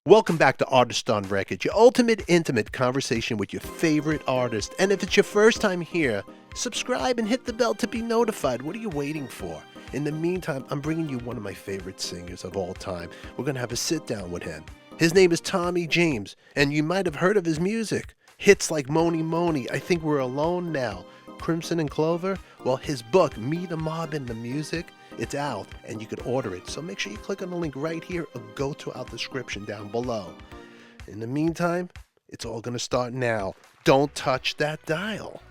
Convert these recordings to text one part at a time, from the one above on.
Welcome back to Artist on Record, your ultimate intimate conversation with your favorite artist. And if it's your first time here, subscribe and hit the bell to be notified. What are you waiting for? In the meantime, I'm bringing you one of my favorite singers of all time. We're going to have a sit down with him. His name is Tommy James, and you might have heard of his music. Hits like Mony Mony, I Think We're Alone Now, Crimson and Clover. Well, his book, Meet a Mob in the Music, it's out, and you can order it. So make sure you click on the link right here or go to our description down below. In the meantime, it's all going to start now. Don't touch that dial.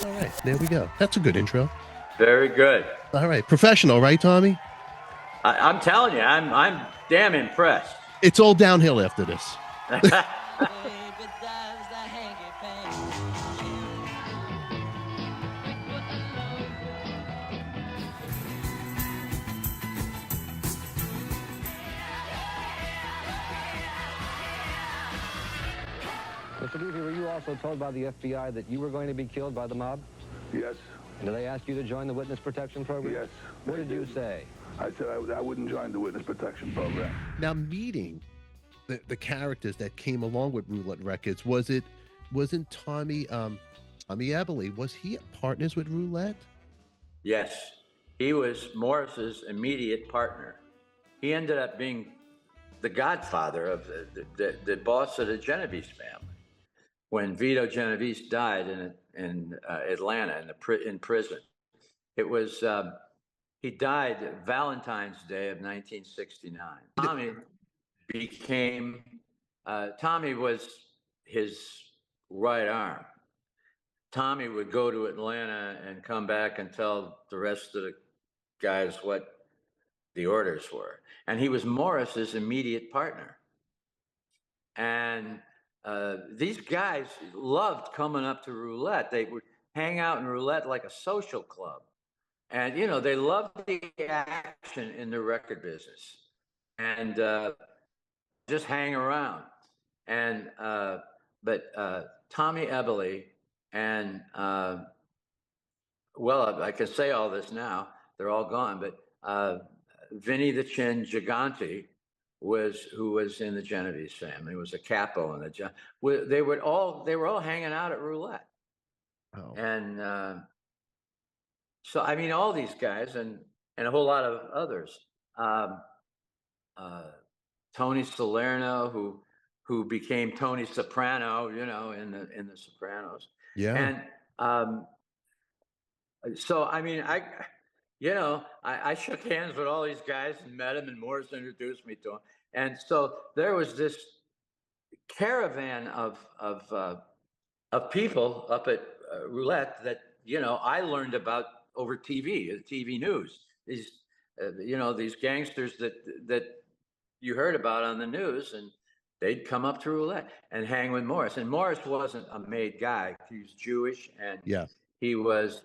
All right, there we go. That's a good intro. Very good. All right, professional, right, Tommy? I'm telling you, I'm damn impressed. It's all downhill after this. Mr. Levy, were you also told by the FBI that you were going to be killed by the mob? Yes. And did they ask you to join the witness protection program? Yes. What did you say? I said I wouldn't join the witness protection program. Now, meeting the characters that came along with Roulette Records, wasn't Tommy Eberly, was he partners with Roulette? Yes, he was Morris's immediate partner. He ended up being the godfather of the boss of the Genovese family. When Vito Genovese died in Atlanta in prison, it was he died Valentine's Day of 1969. Tommy was his right arm. Tommy would go to Atlanta and come back and tell the rest of the guys what the orders were. And he was Morris's immediate partner. And these guys loved coming up to Roulette. They would hang out in Roulette like a social club. And, you know, they loved the action in the record business. And just hang around. And, but Tommy Eberly and, well, I can say all this now, they're all gone, but Vinny the Chin Gigante who was in the Genovese family, was a capo in the they were all hanging out at Roulette. Oh. And so I mean all these guys and a whole lot of others. Tony Salerno, who became Tony Soprano, you know, in the Sopranos. Yeah. And so I mean I shook hands with all these guys and met them, and Morris introduced me to them. And so there was this caravan of people up at Roulette that, you know, I learned about over TV news. These, these gangsters that you heard about on the news, and they'd come up to Roulette and hang with Morris. And Morris wasn't a made guy. He was Jewish, and he was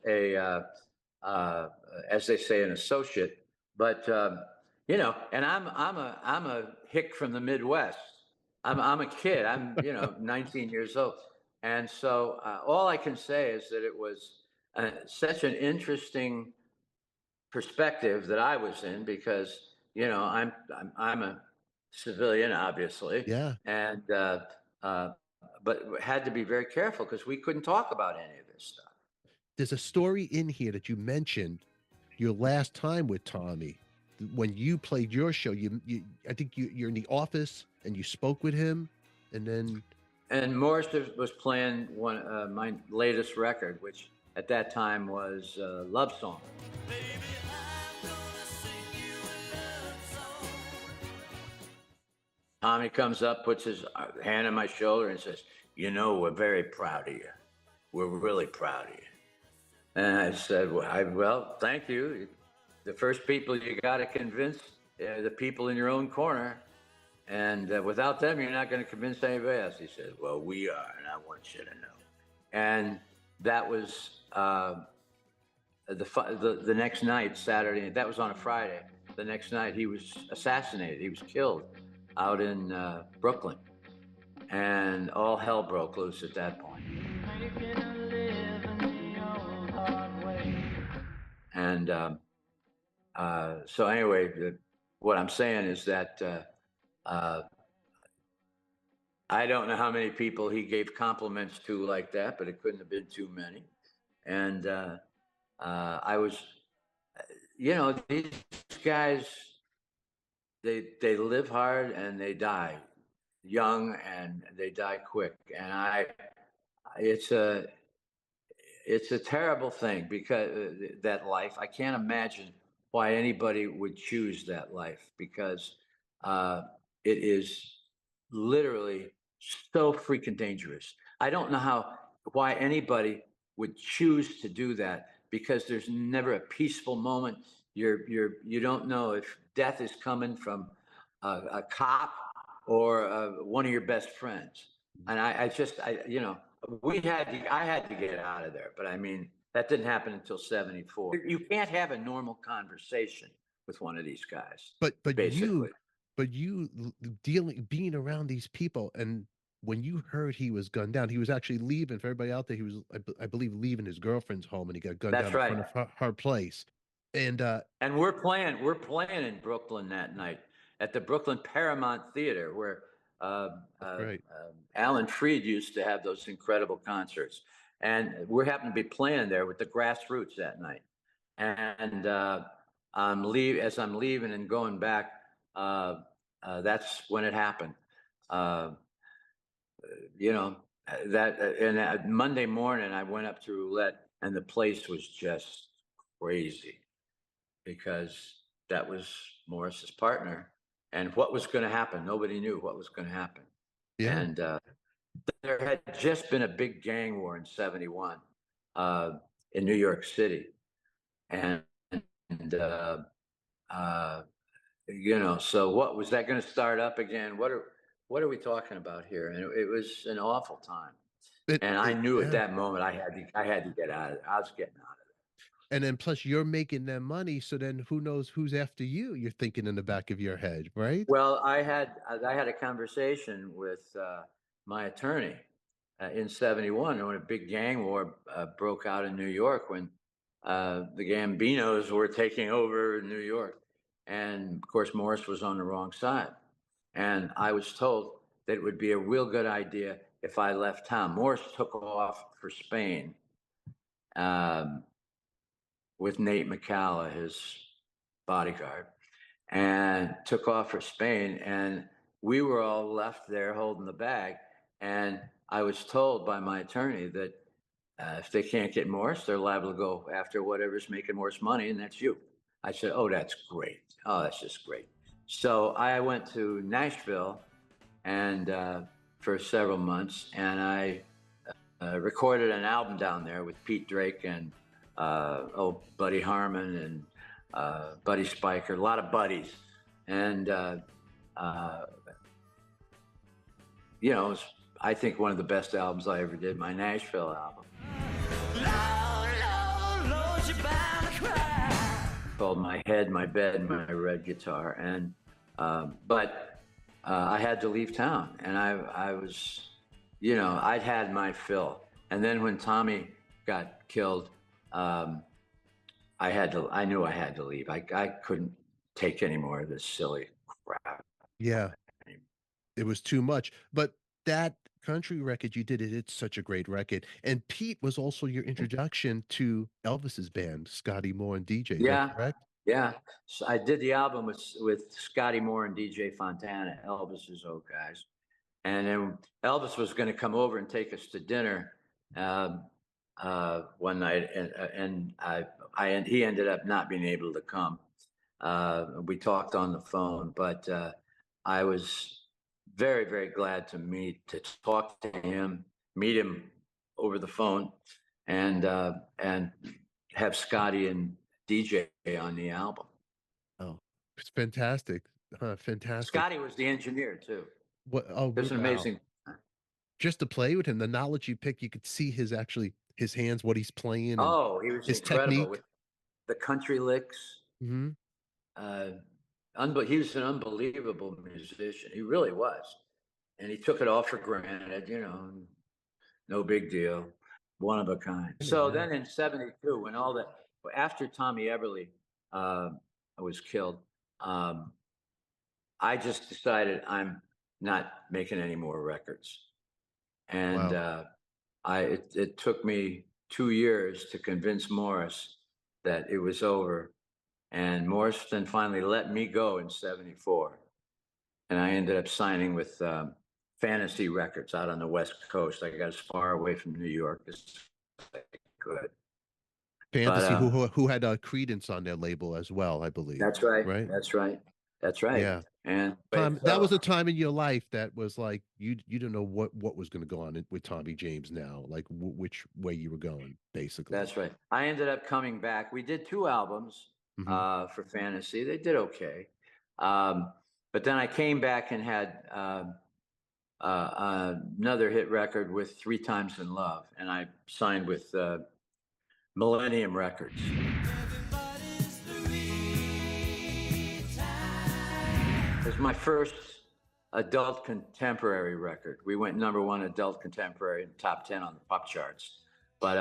as they say, an associate. But you know, and I'm a hick from the Midwest. I'm a kid. I'm 19 years old, and so all I can say is that it was such an interesting perspective that I was in, because I'm a civilian, obviously. Yeah. And but had to be very careful because we couldn't talk about any of this stuff. There's a story in here that you mentioned your last time with Tommy, when you played your show. I think you're in the office and you spoke with him, and Morris was playing my latest record, which at that time was Love Song. Baby, I'm gonna sing you a love song. Tommy comes up, puts his hand on my shoulder and says, we're very proud of you. We're really proud of you. And I said, well, thank you. The first people you got to convince are the people in your own corner. And without them, you're not going to convince anybody else. He said, well, we are, and I want you to know. And that was the next night, Saturday. That was on a Friday. The next night, he was assassinated. He was killed out in Brooklyn. And all hell broke loose at that point. And so anyway, what I'm saying is that Uh, I don't know how many people he gave compliments to like that, but it couldn't have been too many. And I was, these guys, they live hard and they die young and they die quick. And it's a, it's a terrible thing because that life, I can't imagine why anybody would choose that life because uh, it is literally so freaking dangerous. I don't know why anybody would choose to do that because there's never a peaceful moment. You don't know if death is coming from a cop or one of your best friends. And I had to get out of there, but I mean, that didn't happen until 74. You can't have a normal conversation with one of these guys, but basically. you being around these people, and when you heard he was gunned down, he was actually leaving. For everybody out there, he was, I believe, leaving his girlfriend's home, and he got gunned That's down in right. front of her place. And And we're playing in Brooklyn that night at the Brooklyn Paramount Theater, where right. Alan Freed used to have those incredible concerts. And we happened to be playing there with the Grassroots that night. And as I'm leaving and going back, that's when it happened. Uh, you know, and Monday morning, I went up to Roulette, and the place was just crazy because that was Morris's partner. And what was going to happen? Nobody knew what was going to happen. Yeah. And there had just been a big gang war in 71 in New York City. And uh, so what was that going to start up again? What are we talking about here? And it was an awful time. And I knew at Yeah. that moment I had to get out of there. I was getting out of there. And then plus you're making them money, so then who knows who's after you? You're thinking in the back of your head, right? Well, I had a conversation with my attorney in 71 when a big gang war broke out in New York when the Gambinos were taking over New York. And of course, Morris was on the wrong side. And I was told that it would be a real good idea if I left town. Morris took off for Spain um, with Nate McCalla, his bodyguard, and took off for Spain. And we were all left there holding the bag. And I was told by my attorney that if they can't get Morris, they're liable to go after whatever's making Morris money, and that's you. I said, oh, that's great. Oh, that's just great. So I went to Nashville and for several months, and I recorded an album down there with Pete Drake and Buddy Harmon and Buddy Spiker, a lot of buddies. And, it was, I think, one of the best albums I ever did, my Nashville album. Called My Head, My Bed, My Red Guitar. And, but I had to leave town, and I was, I'd had my fill. And then when Tommy got killed, I knew I had to leave. I couldn't take any more of this silly crap. Yeah. It was too much. But that country record you did, it's such a great record. And Pete was also your introduction to Elvis's band, Scotty Moore and DJ. Is that correct? Yeah. So I did the album with Scotty Moore and DJ Fontana, Elvis's old guys. And then Elvis was going to come over and take us to dinner one night, and he ended up not being able to come. We talked on the phone, but I was very, very glad to talk to him, meet him over the phone, and have Scotty and DJ on the album. Oh, it's fantastic. Fantastic. Scotty was the engineer too. What? Oh, it was an amazing. Just to play with him, the knowledge you picked, you could see his hands, what he's playing. And oh, he was his incredible technique with the country licks. Mm-hmm. He was an unbelievable musician. He really was. And he took it all for granted, no big deal, one of a kind. So then in 72, when after Tommy Everly was killed, I just decided I'm not making any more records. And Wow. it took me 2 years to convince Morris that it was over. And Morris then finally let me go in '74. And I ended up signing with Fantasy Records out on the West Coast. I got as far away from New York as I could. But Fantasy, who had Credence on their label as well, I believe. that's right. Right? That's right. That's right. Yeah. And Tom, that so was a time in your life that was like you didn't know what was going to go on with Tommy James now, like which way you were going, basically. that's right. I ended up coming back. We did 2 albums Hmm. for Fantasy. They did okay. But then I came back and had another hit record with Three Times in Love, and I signed with Millennium Records. It was my first adult contemporary record. We went #1 adult contemporary and top 10 on the pop charts. But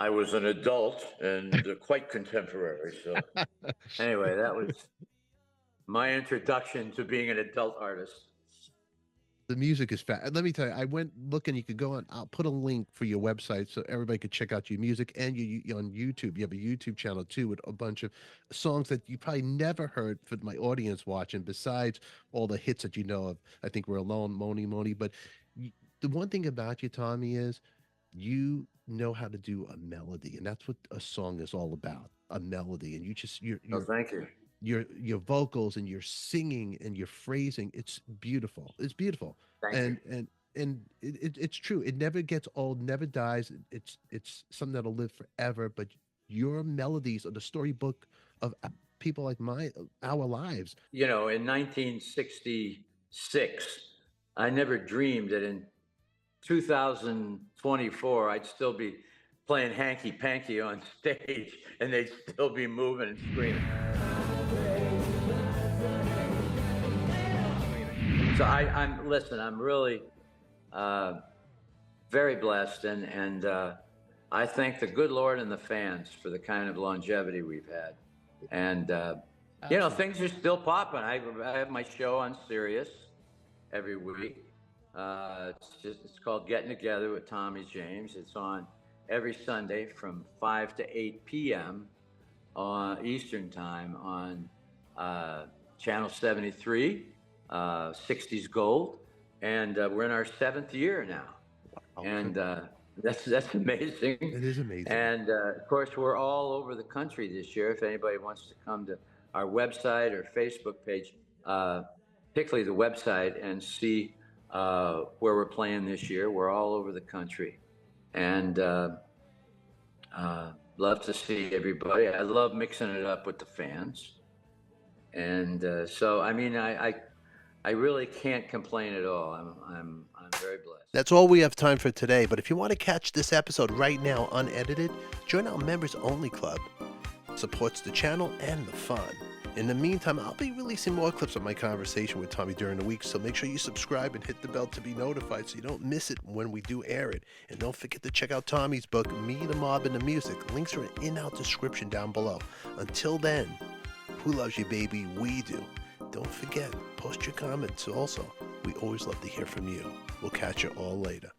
I was an adult and quite contemporary. So anyway, that was my introduction to being an adult artist. The music is fat. Let me tell you, I went looking. You could go on. I'll put a link for your website so everybody could check out your music, and you on YouTube. You have a YouTube channel too with a bunch of songs that you probably never heard for my audience watching. Besides all the hits that you know of, I think We're Alone, Moni Moni. But you, the one thing about you, Tommy, is you know how to do a melody, and that's what a song is all about—a melody. And you just Oh, thank you. your vocals and your singing and your phrasing, it's beautiful. It's beautiful. Thank you. And it's true, it never gets old, never dies. It's something that'll live forever. But your melodies are the storybook of people like our lives. You know, in 1966, I never dreamed that in 2024 I'd still be playing hanky panky on stage and they'd still be moving and screaming. So I'm really very blessed, and I thank the good Lord and the fans for the kind of longevity we've had. And you know, things are still popping. I have my show on Sirius every week. It's called Getting Together with Tommy James. It's on every Sunday from 5 to 8 p.m. on Eastern Time on Channel 73, 60s Gold, and we're in our 7th year now. Okay. And that's amazing. It is amazing. And of course, we're all over the country this year. If anybody wants to come to our website or Facebook page, particularly the website, and see where we're playing this year, we're all over the country. And love to see everybody. I love mixing it up with the fans. And so, I mean, I really can't complain at all. I'm very blessed. That's all we have time for today. But if you want to catch this episode right now, unedited, join our members only club. It supports the channel and the fun. In the meantime, I'll be releasing more clips of my conversation with Tommy during the week, so make sure you subscribe and hit the bell to be notified so you don't miss it when we do air it. And don't forget to check out Tommy's book, Me, the Mob, and the Music. Links are in our description down below. Until then, who loves you, baby? We do. Don't forget, post your comments also. We always love to hear from you. We'll catch you all later.